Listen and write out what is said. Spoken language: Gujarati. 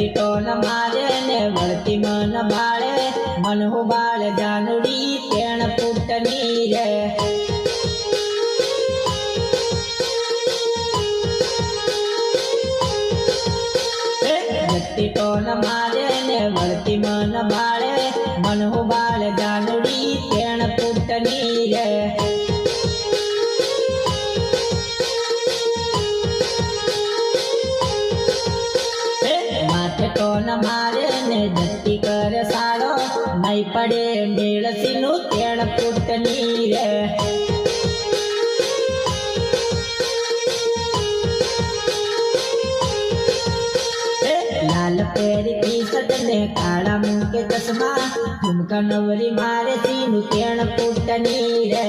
જતી ટોન મારે ને વળતી મન બાળે મન હો બાળ જાનુડી તેણ ફૂટની રે જતી ટોન મારે ને વળતી મન બાળે મન હો બાળ જાનુડી તેણ ફૂટની રે ટોન મારે ને જતી કરે સાડો નહીં પડે મેળસી નું તેણ ફૂટની રે લાલ પેરી ટી-શર્ટ ને કાળા મૂકે ચશ્મા ઝુમકા નવરી મારે સીનું તેણ ફૂટની રે